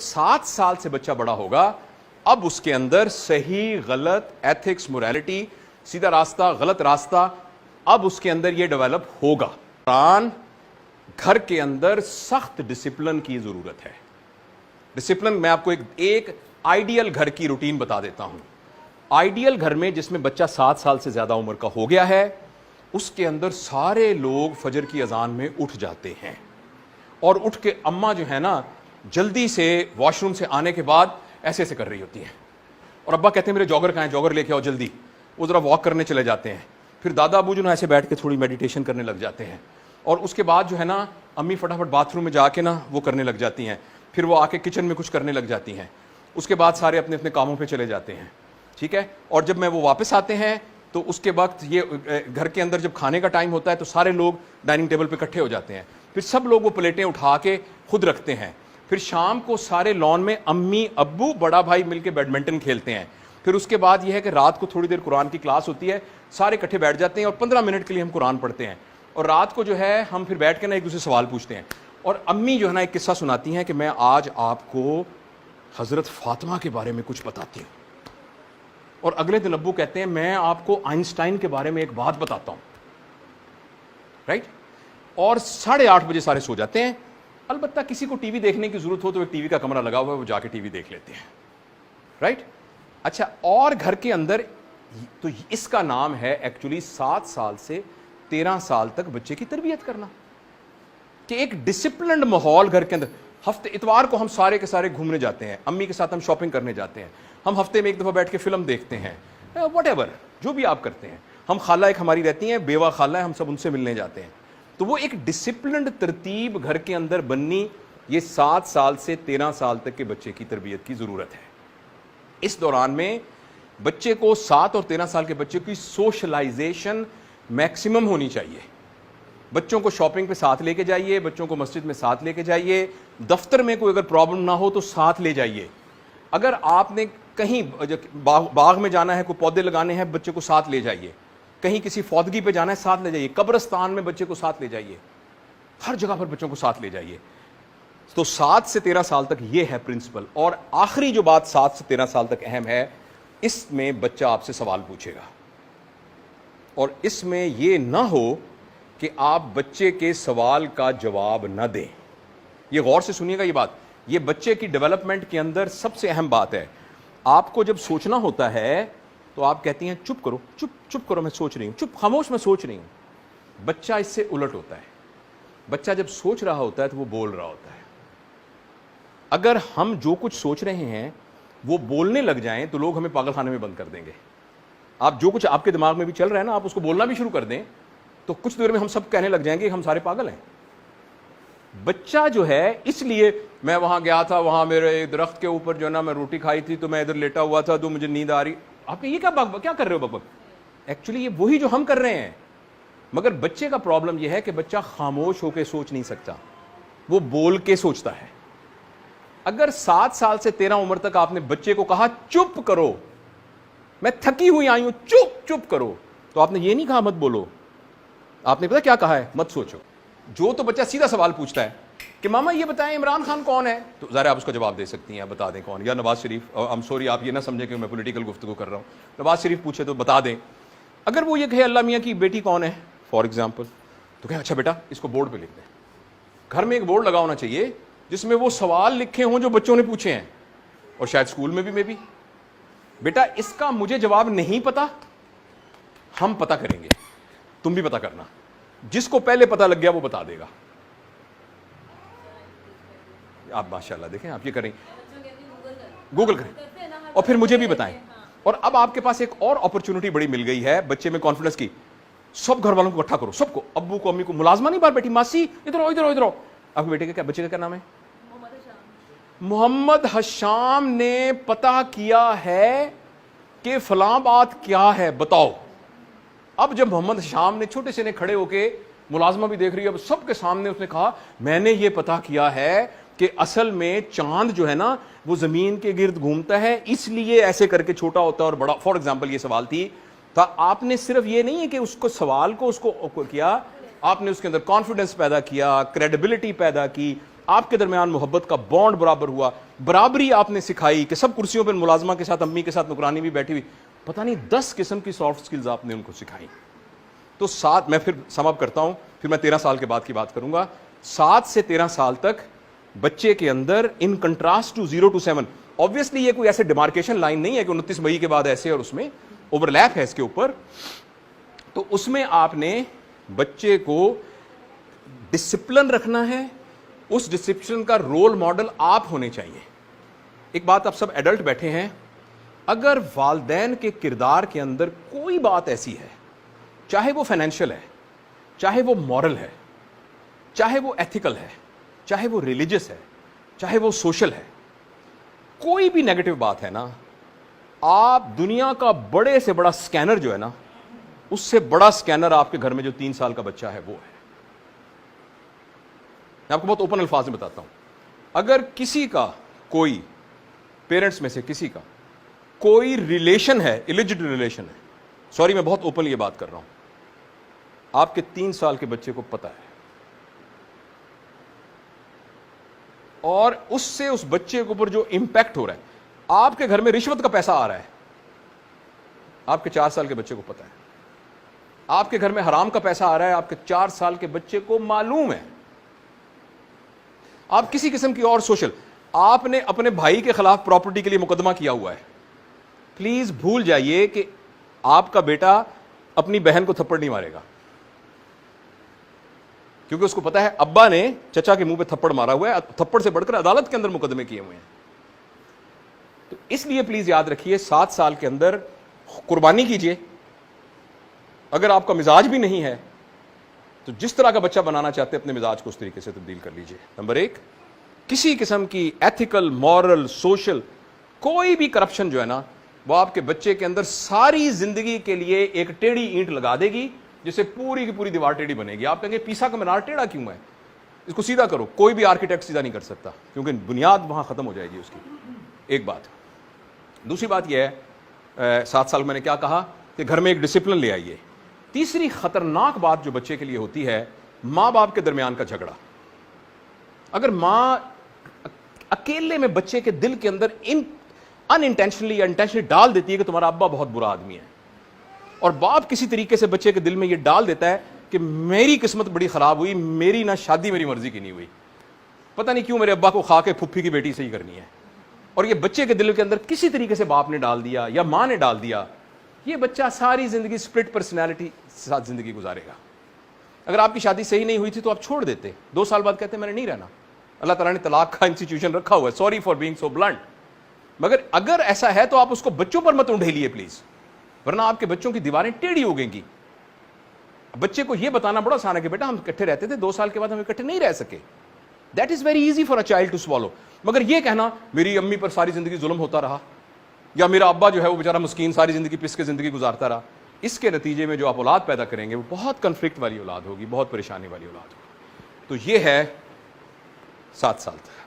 7 سال سے بچہ بڑا ہوگا اب اس کے اندر صحیح غلط ایتھکس موریلٹی سیدھا راستہ غلط راستہ اب اس کے اندر یہ ڈیولپ ہوگا. قرآن گھر کے اندر سخت ڈسپلن کی ضرورت ہے. ڈسپلن میں آپ کو ایک آئیڈیل گھر کی روٹین بتا دیتا ہوں. آئیڈیل گھر میں جس میں بچہ 7 سال سے زیادہ عمر کا ہو گیا ہے اس کے اندر سارے لوگ فجر کی اذان میں اٹھ جاتے ہیں اور اٹھ کے اماں جو ہے نا جلدی سے واش روم سے آنے کے بعد ایسے ایسے کر رہی ہوتی ہیں اور ابا کہتے ہیں میرے جاگر کہاں ہے, جاگر لے کے آؤ جلدی. وہ ذرا واک کرنے چلے جاتے ہیں. پھر دادا ابو جو نا ایسے بیٹھ کے تھوڑی میڈیٹیشن کرنے لگ جاتے ہیں اور اس کے بعد جو ہے نا امی فٹافٹ باتھ روم میں جا کے نا وہ کرنے لگ جاتی ہیں. پھر وہ آ کے کچن میں کچھ کرنے لگ جاتی ہیں. اس کے بعد سارے اپنے اپنے کاموں پہ چلے جاتے ہیں. ٹھیک ہے. اور جب میں وہ واپس آتے ہیں تو اس کے وقت یہ گھر کے اندر جب کھانے کا ٹائم ہوتا ہے تو سارے لوگ ڈائننگ ٹیبل پہ اکٹھے ہو جاتے ہیں. پھر سب لوگ وہ پلیٹیں اٹھا کے خود رکھتے ہیں. پھر شام کو سارے لان میں امی ابو بڑا بھائی مل کے بیڈمنٹن کھیلتے ہیں. پھر اس کے بعد یہ ہے کہ رات کو تھوڑی دیر قرآن کی کلاس ہوتی ہے, سارے اکٹھے بیٹھ جاتے ہیں اور 15 منٹ کے لیے ہم قرآن پڑھتے ہیں. اور رات کو جو ہے ہم پھر بیٹھ کے نا ایک دوسرے سوال پوچھتے ہیں. اور امی جو ہے نا ایک قصہ سناتی ہیں کہ میں آج آپ کو حضرت فاطمہ کے بارے میں کچھ بتاتی ہوں. اور اگلے دن ابو کہتے ہیں میں آپ کو آئنسٹائن کے بارے میں ایک بات بتاتا ہوں. رائٹ. اور 8:30 بجے سارے سو جاتے ہیں. البتہ کسی کو ٹی وی دیکھنے کی ضرورت ہو تو ایک ٹی وی کا کمرہ لگا ہوا ہے, وہ جا کے ٹی وی دیکھ لیتے ہیں. رائٹ. اچھا, اور گھر کے اندر تو اس کا نام ہے ایکچولی 7 سال سے 13 سال تک بچے کی تربیت کرنا, کہ ایک ڈسپلنڈ ماحول گھر کے اندر. ہفتے اتوار کو ہم سارے کے سارے گھومنے جاتے ہیں, امی کے ساتھ ہم شاپنگ کرنے جاتے ہیں, ہم ہفتے میں ایک دفعہ بیٹھ کے فلم دیکھتے ہیں, واٹ ایور جو بھی آپ کرتے ہیں. ہم خالہ ایک ہماری رہتی ہیں, بیوہ خالہ ہے, ہم سب ان سے ملنے جاتے ہیں. تو وہ ایک ڈسپلنڈ ترتیب گھر کے اندر بننی یہ 7 سال سے 13 سال تک کے بچے کی تربیت کی ضرورت ہے. اس دوران میں بچے کو 7 اور 13 سال کے بچے کی سوشلائزیشن میکسیمم ہونی چاہیے. بچوں کو شاپنگ پہ ساتھ لے کے جائیے, بچوں کو مسجد میں ساتھ لے کے جائیے, دفتر میں کوئی اگر پرابلم نہ ہو تو ساتھ لے جائیے. اگر آپ نے کہیں باغ میں جانا ہے, کوئی پودے لگانے ہیں, بچے کو ساتھ لے جائیے. کہیں کسی فوتگی پہ جانا ہے, ساتھ لے جائیے. قبرستان میں بچے کو ساتھ لے جائیے. ہر جگہ پر بچوں کو ساتھ لے جائیے. تو 7 سے 13 سال تک یہ ہے پرنسپل. اور آخری جو بات 7 سے 13 سال تک اہم ہے, اس میں بچہ آپ سے سوال پوچھے گا اور اس میں یہ نہ ہو کہ آپ بچے کے سوال کا جواب نہ دیں. یہ غور سے سنیے گا یہ بات, یہ بچے کی ڈیولپمنٹ کے اندر سب سے اہم بات ہے. آپ کو جب سوچنا ہوتا ہے تو آپ کہتی ہیں چپ کرو, چپ کرو, میں سوچ رہی ہوں, چپ خاموش, میں سوچ رہی ہوں. بچہ اس سے الٹ ہوتا ہے. بچہ جب سوچ رہا ہوتا ہے تو وہ بول رہا ہوتا ہے. اگر ہم جو کچھ سوچ رہے ہیں وہ بولنے لگ جائیں تو لوگ ہمیں پاگل خانے میں بند کر دیں گے. آپ جو کچھ آپ کے دماغ میں بھی چل رہا ہے نا, آپ اس کو بولنا بھی شروع کر دیں تو کچھ دیر میں ہم سب کہنے لگ جائیں گے کہ ہم سارے پاگل ہیں. بچہ جو ہے, اس لیے میں وہاں گیا تھا, وہاں میرے درخت کے اوپر جو ہے نا میں روٹی کھائی تھی تو میں ادھر لیٹا ہوا تھا تو مجھے نیند آ رہی. آپ یہ کیا کر رہے ہو بک. ایکچولی یہ وہی جو ہم کر رہے ہیں, مگر بچے کا پرابلم یہ ہے کہ بچہ خاموش ہو کے سوچ نہیں سکتا, وہ بول کے سوچتا ہے. اگر 7 سال سے 13 عمر تک آپ نے بچے کو کہا چپ کرو, میں تھکی ہوئی آئی ہوں, چپ کرو, تو آپ نے یہ نہیں کہا مت بولو, آپ نے پتا کیا کہا ہے, مت سوچو. جو تو بچہ سیدھا سوال پوچھتا ہے کہ ماما یہ بتائیں عمران خان کون ہے, تو ظاہر آپ اس کا جواب دے سکتی ہیں, بتا دیں کون, یا نواز شریف. I'm sorry آپ یہ نہ سمجھیں کہ میں پولیٹیکل گفتگو کر رہا ہوں, نواز شریف پوچھے تو بتا دیں. اگر وہ یہ کہے اللہ میاں کی بیٹی کون ہے فار ایگزامپل, تو کہ اچھا بیٹا اس کو بورڈ پہ لکھ دیں. گھر میں ایک بورڈ لگا ہونا چاہیے جس میں وہ سوال لکھے ہوں جو بچوں نے پوچھے ہیں, اور شاید اسکول میں بھی بیٹا اس کا مجھے جواب نہیں پتا, ہم پتا کریں گے, تم بھی پتا کرنا, جس کو پہلے پتا لگ گیا وہ بتا دے گا. آپ ماشاءاللہ دیکھیں آپ یہ کریں, گوگل کریں اور پھر مجھے بھی بتائیں. اور اب آپ کے پاس ایک اور اپرچونٹی بڑی مل گئی ہے بچے میں کانفیڈنس کی. سب گھر والوں کو اکٹھا کرو, سب کو, ابو کو, امی کو, ملازمہ نہیں باہر بیٹھی, ماسی ادھر آؤ. آپ کے بیٹے کا کیا, بچے کا کیا نام ہے, محمد حشام نے پتا کیا ہے کہ فلاں بات کیا ہے, بتاؤ. اب جب محمد حشام نے چھوٹے سے نے کھڑے ہو کے, ملازمہ بھی دیکھ رہی ہے, اب سب کے سامنے اس نے کہا میں نے یہ پتا کیا ہے کہ اصل میں چاند جو ہے نا وہ زمین کے گرد گھومتا ہے, اس لیے ایسے کر کے چھوٹا ہوتا ہے اور بڑا. فار ایگزامپل یہ سوال تھی, تو آپ نے صرف یہ نہیں ہے کہ اس کو سوال کو اس کو کیا, آپ نے اس کے اندر کانفیڈنس پیدا کیا, کریڈیبلٹی پیدا کی, آپ کے درمیان محبت کا بانڈ برابر ہوا, برابری آپ نے سکھائی کہ سب کرسیوں پر ملازمہ کے ساتھ, امی کے ساتھ نوکرانی بھی بیٹھی ہوئی, پتہ نہیں 10 قسم کی سافٹ سکلز آپ نے ان کو سکھائی. تو 7, میں پھر سم اپ کرتا ہوں, پھر میں 13 سال کے بعد کی بات کروں گا. 7 سے 13 سال تک بچے کے اندر in contrast to 0 to 7, obviously یہ کوئی ایسے ڈیمارکیشن لائن نہیں ہے کہ 29 مئی کے بعد ایسے, اور اس میں اوور لیپ ہے اس کے اوپر. تو اس میں آپ نے بچے کو ڈسپلن رکھنا ہے, اس ڈسپلن کا رول ماڈل آپ ہونے چاہیے. ایک بات, آپ سب ایڈلٹ بیٹھے ہیں, اگر والدین کے کردار کے اندر کوئی بات ایسی ہے, چاہے وہ فائنینشیل ہے, چاہے وہ مورل ہے, چاہے وہ ایتھیکل ہے, چاہے وہ ریلیجس ہے, چاہے وہ سوشل ہے, کوئی بھی نیگیٹو بات ہے نا, آپ دنیا کا بڑے سے بڑا سکینر جو ہے نا, اس سے بڑا سکینر آپ کے گھر میں جو 3 سال کا بچہ ہے وہ ہے. میں آپ کو بہت اوپن الفاظ میں بتاتا ہوں, اگر کسی کا کوئی پیرنٹس میں سے کسی کا کوئی ریلیشن ہے, ایلیجڈ ریلیشن ہے, سوری میں بہت اوپن یہ بات کر رہا ہوں, آپ کے 3 سال کے بچے کو پتا ہے, اور اس سے اس بچے کے اوپر جو امپیکٹ ہو رہا ہے, آپ کے گھر میں رشوت کا پیسہ آ رہا ہے, آپ کے 4 سال کے بچے کو پتا ہے, آپ کے گھر میں حرام کا پیسہ آ رہا ہے, آپ کے 4 سال کے بچے کو معلوم ہے, آپ کسی قسم کی اور سوشل, آپ نے اپنے بھائی کے خلاف پراپرٹی کے لیے مقدمہ کیا ہوا ہے, پلیز بھول جائیے کہ آپ کا بیٹا اپنی بہن کو تھپڑ نہیں مارے گا, کیونکہ اس کو پتا ہے ابا نے چچا کے منہ پہ تھپڑ مارا ہوا ہے, تھپڑ سے بڑھ کر عدالت کے اندر مقدمے کیے ہوئے ہیں. تو اس لیے پلیز یاد رکھیے 7 سال کے اندر قربانی کیجئے. اگر آپ کا مزاج بھی نہیں ہے تو جس طرح کا بچہ بنانا چاہتے ہیں اپنے مزاج کو اس طریقے سے تبدیل کر لیجئے. نمبر 1, کسی قسم کی ایتھیکل, مورل, سوشل کوئی بھی کرپشن جو ہے نا, وہ آپ کے بچے کے اندر ساری زندگی کے لیے ایک ٹیڑھی اینٹ لگا دے گی, جس سے پوری کی پوری دیوار ٹیڑھی بنے گی. آپ کہیں گے پیسا کا مینار ٹیڑھا کیوں ہے, اس کو سیدھا کرو. کوئی بھی آرکیٹیکٹ سیدھا نہیں کر سکتا, کیونکہ بنیاد وہاں ختم ہو جائے گی اس کی. ایک بات. دوسری بات یہ ہے, 7 سال میں نے کیا کہا کہ گھر میں ایک ڈسپلن لے آئیے. تیسری خطرناک بات جو بچے کے لیے ہوتی ہے, ماں باپ کے درمیان کا جھگڑا. اگر ماں اکیلے میں بچے کے دل کے اندر ان انٹینشنلی یا انٹینشنلی ڈال دیتی ہے کہ تمہارا ابا بہت برا آدمی ہے, اور باپ کسی طریقے سے بچے کے دل میں یہ ڈال دیتا ہے کہ میری قسمت بڑی خراب ہوئی, میری نہ شادی میری مرضی کی نہیں ہوئی, پتہ نہیں کیوں میرے ابا کو کھا کے پھپھی کی بیٹی سے ہی کرنی ہے, اور یہ بچے کے دل کے اندر کسی طریقے سے باپ نے ڈال دیا یا ماں نے ڈال دیا, یہ بچہ ساری زندگی سپلٹ پرسنالٹی ساتھ زندگی گزارے گا. اگر آپ کی شادی صحیح نہیں ہوئی تھی تو آپ چھوڑ دیتے, 2 سال بعد کہتے میں نے نہیں رہنا. اللہ تعالیٰ نے طلاق کا انسٹیٹیوشن رکھا ہوا ہے, sorry for being so blunt. مگر اگر ایسا ہے تو آپ اس کو بچوں پر مت انڈھیلیے پلیز, ورنہ آپ کے بچوں کی دیواریں ٹیڑھی ہو گئیں گی. بچے کو یہ بتانا بڑا آسان ہے کہ بیٹا ہم اکٹھے رہتے تھے, 2 سال کے بعد ہم اکٹھے نہیں رہ سکے. That is very easy for a child to swallow. مگر یہ کہنا میری امی پر ساری زندگی ظلم ہوتا رہا, یا میرا ابا جو ہے وہ بیچارہ مسکین ساری زندگی پس کے زندگی گزارتا رہا, اس کے نتیجے میں جو آپ اولاد پیدا کریں گے وہ بہت کنفلکٹ والی اولاد ہوگی, بہت پریشانی والی اولاد ہوگی. تو یہ ہے 7 سال تک.